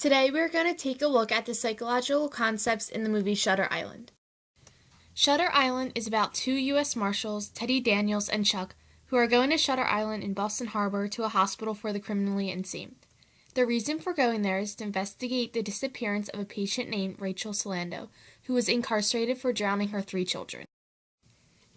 Today we're going to take a look at the psychological concepts in the movie Shutter Island. Shutter Island is about two U.S. Marshals, Teddy Daniels and Chuck, who are going to Shutter Island in Boston Harbor to a hospital for the criminally insane. The reason for going there is to investigate the disappearance of a patient named Rachel Solando, who was incarcerated for drowning her 3 children.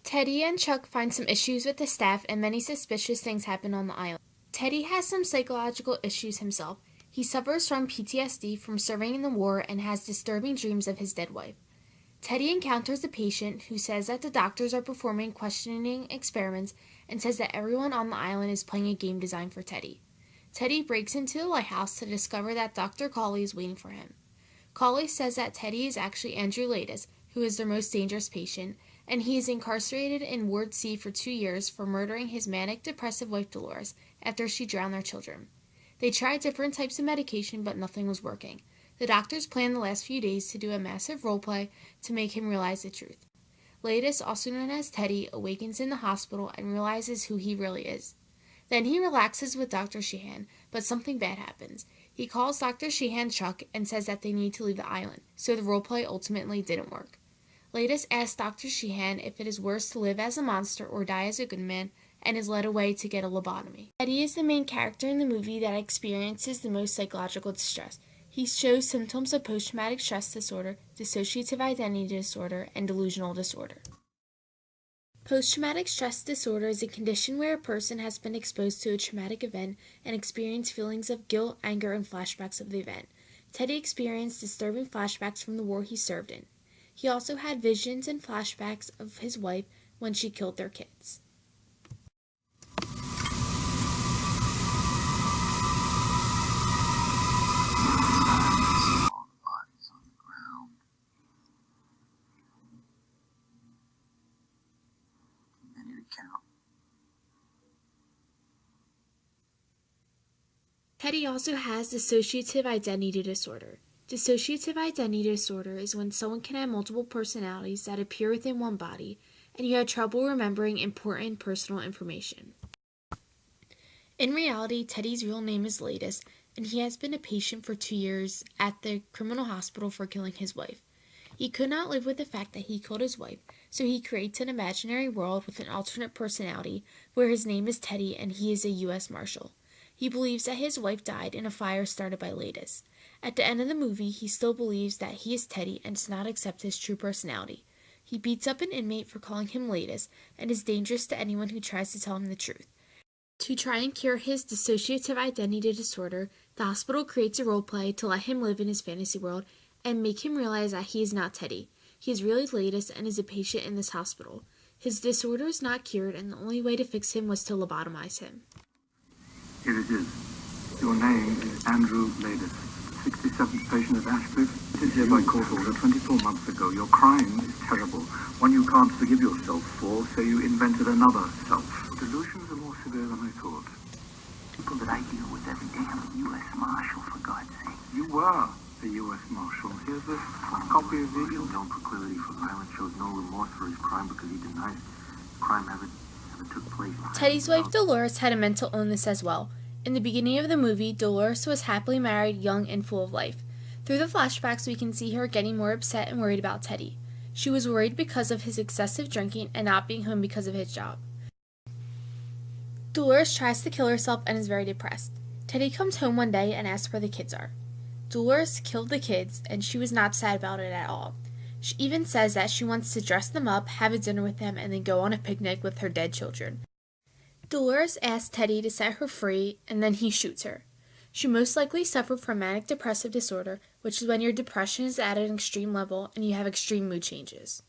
Teddy and Chuck find some issues with the staff and many suspicious things happen on the island. Teddy has some psychological issues himself. He suffers from PTSD from serving in the war and has disturbing dreams of his dead wife. Teddy encounters a patient who says that the doctors are performing questioning experiments and says that everyone on the island is playing a game designed for Teddy. Teddy breaks into the lighthouse to discover that Dr. Cawley is waiting for him. Cawley says that Teddy is actually Andrew Latis, who is their most dangerous patient, and he is incarcerated in Ward C for 2 years for murdering his manic-depressive wife Dolores after she drowned their children. They tried different types of medication, but nothing was working. The doctors planned the last few days to do a massive roleplay to make him realize the truth. Latis, also known as Teddy, awakens in the hospital and realizes who he really is. Then he relaxes with Dr. Sheehan, but something bad happens. He calls Dr. Sheehan Chuck and says that they need to leave the island, so the roleplay ultimately didn't work. Latis asks Dr. Sheehan if it is worse to live as a monster or die as a good man, and is led away to get a lobotomy. Teddy is the main character in the movie that experiences the most psychological distress. He shows symptoms of post-traumatic stress disorder, dissociative identity disorder, and delusional disorder. Post-traumatic stress disorder is a condition where a person has been exposed to a traumatic event and experienced feelings of guilt, anger, and flashbacks of the event. Teddy experienced disturbing flashbacks from the war he served in. He also had visions and flashbacks of his wife when she killed their kids. Teddy also has dissociative identity disorder. Dissociative identity disorder is when someone can have multiple personalities that appear within one body, and you have trouble remembering important personal information. In reality, Teddy's real name is Latis, and he has been a patient for 2 years at the criminal hospital for killing his wife. He could not live with the fact that he killed his wife, so he creates an imaginary world with an alternate personality where his name is Teddy and he is a U.S. Marshal. He believes that his wife died in a fire started by Latis. At the end of the movie, he still believes that he is Teddy and does not accept his true personality. He beats up an inmate for calling him Latis and is dangerous to anyone who tries to tell him the truth. To try and cure his dissociative identity disorder, the hospital creates a roleplay to let him live in his fantasy world and make him realize that he is not Teddy. He is really Latis and is a patient in this hospital. His disorder is not cured, and the only way to fix him was to lobotomize him. Here it is. Your name is Andrew Latis, 67th patient at Ashcliffe. It is here by court order 24 months ago. Your crime is terrible, one you can't forgive yourself for, so you invented another self. Delusions are more severe than I thought. People that I deal with every day, I'm a U.S. Marshal, for God's sake. You were a U.S. Marshal. Here's a copy of the... Known proclivity for violence, shows no remorse for his crime because he denies crime ever took place. Teddy's wife Dolores had a mental illness as well. In the beginning of the movie, Dolores was happily married, young, and full of life. Through the flashbacks, we can see her getting more upset and worried about Teddy. She was worried because of his excessive drinking and not being home because of his job. Dolores tries to kill herself and is very depressed. Teddy comes home one day and asks where the kids are. Dolores killed the kids, and she was not sad about it at all. She even says that she wants to dress them up, have a dinner with them, and then go on a picnic with her dead children. Dolores asks Teddy to set her free, and then he shoots her. She most likely suffered from manic-depressive disorder, which is when your depression is at an extreme level and you have extreme mood changes.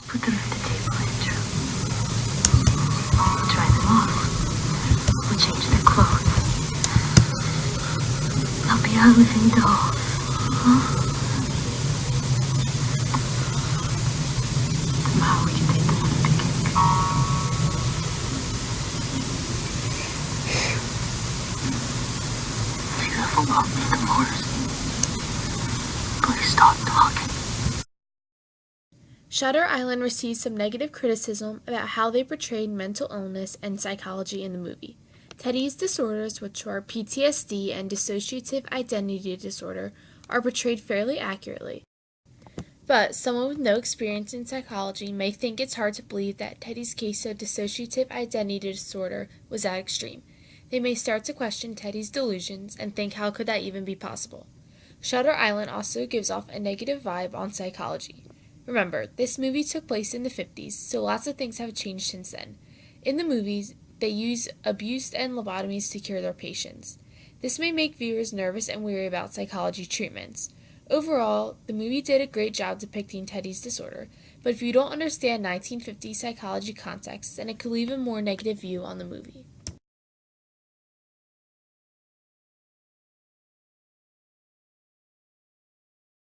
Put them at the table, Andrew. We'll dry them off. We'll change their clothes. They'll be our living dolls, huh? Tomorrow we can take them on a picnic. Beautiful love, Mr. Morris. Please stop talking. Shutter Island received some negative criticism about how they portrayed mental illness and psychology in the movie. Teddy's disorders, which are PTSD and dissociative identity disorder, are portrayed fairly accurately. But someone with no experience in psychology may think it's hard to believe that Teddy's case of dissociative identity disorder was that extreme. They may start to question Teddy's delusions and think how could that even be possible. Shutter Island also gives off a negative vibe on psychology. Remember, this movie took place in the 50s, so lots of things have changed since then. In the movies, they use abuse and lobotomies to cure their patients. This may make viewers nervous and weary about psychology treatments. Overall, the movie did a great job depicting Teddy's disorder, but if you don't understand 1950s psychology context, then it could leave a more negative view on the movie.